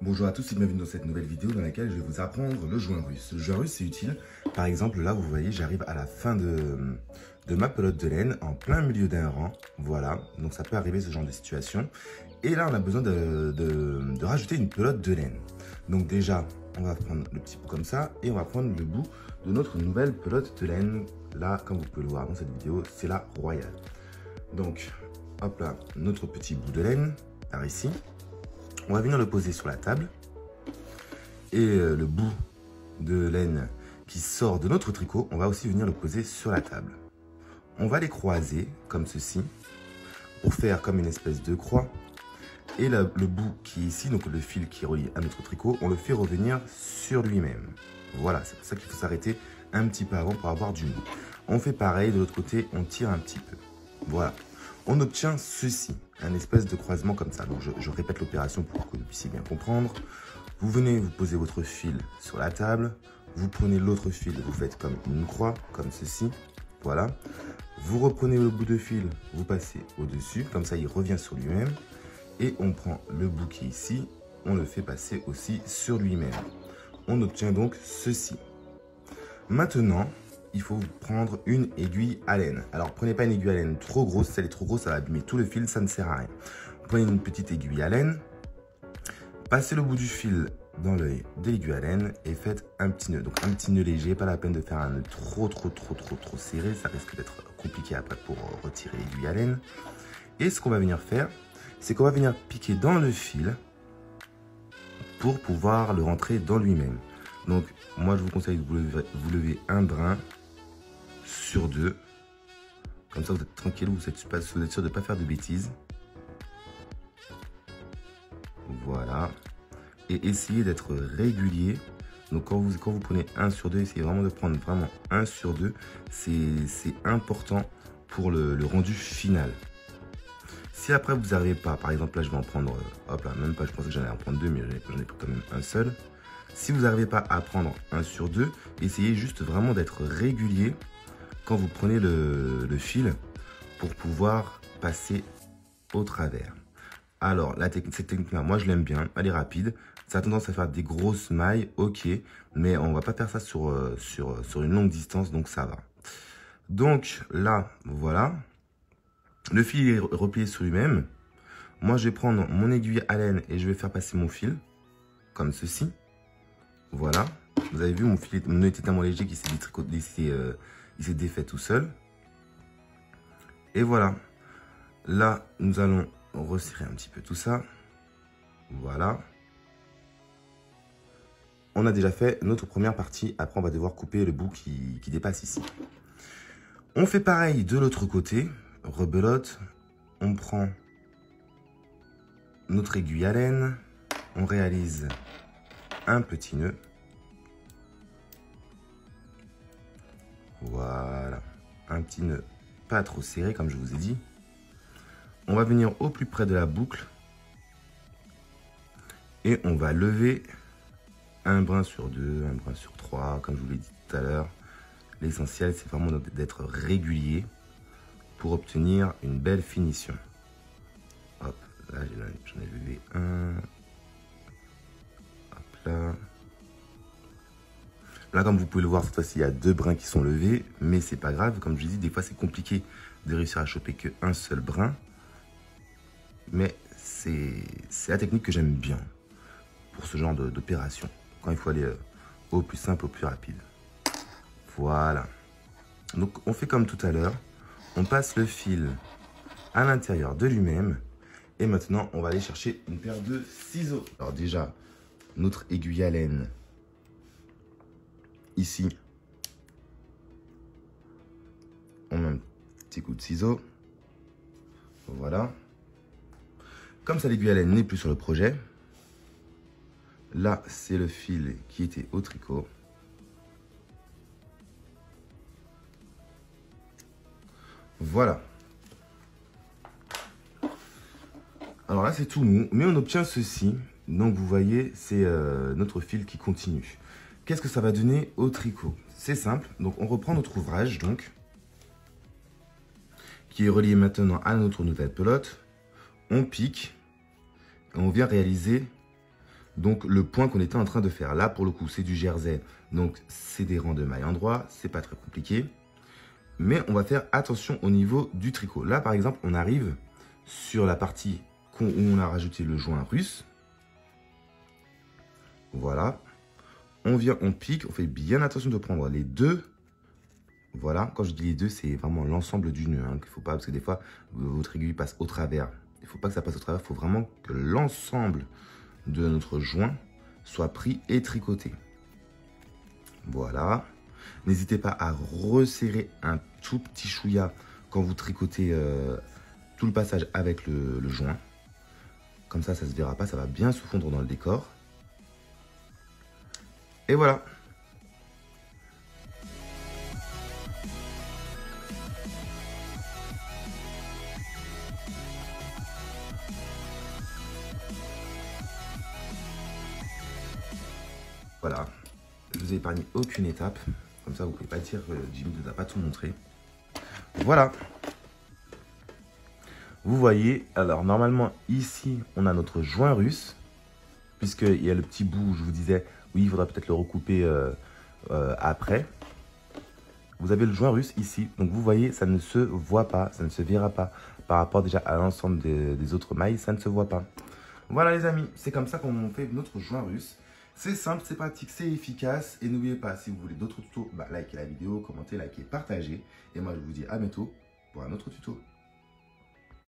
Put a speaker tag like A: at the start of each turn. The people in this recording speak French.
A: Bonjour à tous et bienvenue dans cette nouvelle vidéo dans laquelle je vais vous apprendre le joint russe. Le joint russe c'est utile, par exemple là vous voyez j'arrive à la fin de ma pelote de laine en plein milieu d'un rang, voilà, donc ça peut arriver ce genre de situation. Et là on a besoin de rajouter une pelote de laine. Donc déjà on va prendre le petit bout comme ça et on va prendre le bout de notre nouvelle pelote de laine. Là comme vous pouvez le voir dans cette vidéo c'est la royale. Donc hop là notre petit bout de laine par ici. On va venir le poser sur la table et le bout de laine qui sort de notre tricot, on va aussi venir le poser sur la table. On va les croiser comme ceci pour faire comme une espèce de croix et le bout qui est ici, donc le fil qui est relié à notre tricot, on le fait revenir sur lui-même. Voilà, c'est pour ça qu'il faut s'arrêter un petit peu avant pour avoir du bout. On fait pareil, de l'autre côté, on tire un petit peu. Voilà. On obtient ceci, un espèce de croisement comme ça. Donc je répète l'opération pour que vous puissiez bien comprendre. Vous venez, vous posez votre fil sur la table. Vous prenez l'autre fil, vous faites comme une croix, comme ceci. Voilà. Vous reprenez le bout de fil, vous passez au-dessus. Comme ça, il revient sur lui-même. Et on prend le bout qui est ici, on le fait passer aussi sur lui-même. On obtient donc ceci. Maintenant, il faut prendre une aiguille à laine. Alors, prenez pas une aiguille à laine trop grosse. Si elle est trop grosse, ça va abîmer tout le fil, ça ne sert à rien. Prenez une petite aiguille à laine. Passez le bout du fil dans l'œil de l'aiguille à laine et faites un petit nœud. Donc, un petit nœud léger, pas la peine de faire un nœud trop serré. Ça risque d'être compliqué après pour retirer l'aiguille à laine. Et ce qu'on va venir faire, c'est qu'on va venir piquer dans le fil pour pouvoir le rentrer dans lui-même. Donc, moi, je vous conseille de vous lever un brin sur deux. Comme ça, vous êtes tranquille, vous êtes sûr de ne pas faire de bêtises. Voilà. Et essayez d'être régulier. Donc, quand vous prenez 1 sur 2, essayez vraiment de prendre vraiment 1 sur 2. C'est important pour le rendu final. Si après, vous n'arrivez pas, par exemple, là, je vais en prendre, hop là, même pas, je pensais que j'allais en prendre 2, mais j'en ai pris quand même un seul. Si vous n'arrivez pas à prendre 1 sur 2, essayez juste vraiment d'être régulier quand vous prenez le fil pour pouvoir passer au travers. Alors, cette technique-là, moi je l'aime bien, elle est rapide. Ça a tendance à faire des grosses mailles, ok, mais on va pas faire ça sur une longue distance, donc ça va. Donc là, voilà, le fil est replié sur lui-même. Moi, je vais prendre mon aiguille à laine et je vais faire passer mon fil, comme ceci. Voilà, vous avez vu, mon nœud était tellement léger qu'il s'est défait tout seul. Et voilà. Là, nous allons resserrer un petit peu tout ça. Voilà. On a déjà fait notre première partie. Après, on va devoir couper le bout qui dépasse ici. On fait pareil de l'autre côté. Rebelote. On prend notre aiguille à laine. On réalise un petit nœud. Voilà. Un petit nœud pas trop serré, comme je vous ai dit. On va venir au plus près de la boucle. Et on va lever un brin sur 2, un brin sur 3, comme je vous l'ai dit tout à l'heure. L'essentiel, c'est vraiment d'être régulier pour obtenir une belle finition. Hop, là, j'en ai levé un. Hop là. Là, comme vous pouvez le voir, cette fois-ci, il y a 2 brins qui sont levés, mais c'est pas grave. Comme je vous dis, des fois, c'est compliqué de réussir à choper qu'un seul brin. Mais c'est la technique que j'aime bien pour ce genre d'opération. Quand il faut aller au plus simple, au plus rapide. Voilà. Donc, on fait comme tout à l'heure. On passe le fil à l'intérieur de lui-même. Et maintenant, on va aller chercher une paire de ciseaux. Alors déjà, notre aiguille à laine. Ici, on met un petit coup de ciseau. Voilà. Comme ça, l'aiguille à laine n'est plus sur le projet. Là, c'est le fil qui était au tricot. Voilà. Alors là, c'est tout mou, mais on obtient ceci. Donc, vous voyez, c'est notre fil qui continue. Qu'est-ce que ça va donner au tricot? C'est simple. Donc, on reprend notre ouvrage, donc, qui est relié maintenant à notre nouvelle pelote. On pique et on vient réaliser Donc le point qu'on était en train de faire là, pour le coup, c'est du jersey. Donc c'est des rangs de mailles endroit, c'est pas très compliqué. Mais on va faire attention au niveau du tricot. Là, par exemple, on arrive sur la partie où on a rajouté le joint russe. Voilà. On vient, on pique, on fait bien attention de prendre les deux. Voilà, quand je dis les deux, c'est vraiment l'ensemble du nœud. Hein, qu'il faut pas, parce que des fois, votre aiguille passe au travers. Il ne faut pas que ça passe au travers, il faut vraiment que l'ensemble de notre joint soit pris et tricoté. Voilà. N'hésitez pas à resserrer un tout petit chouïa quand vous tricotez tout le passage avec le joint. Comme ça, ça ne se verra pas, ça va bien se fondre dans le décor. Et voilà. Voilà. Je vous ai épargné aucune étape. Comme ça, vous ne pouvez pas dire que Jimmy ne vous a pas tout montré. Voilà. Vous voyez, alors normalement, ici, on a notre joint russe. Puisqu'il y a le petit bout où je vous disais, oui, il faudra peut-être le recouper après. Vous avez le joint russe ici. Donc vous voyez, ça ne se voit pas, ça ne se verra pas. Par rapport déjà à l'ensemble des autres mailles, ça ne se voit pas. Voilà les amis, c'est comme ça qu'on fait notre joint russe. C'est simple, c'est pratique, c'est efficace. Et n'oubliez pas, si vous voulez d'autres tutos, likez la vidéo, commentez, likez, partagez. Et moi je vous dis à bientôt pour un autre tuto.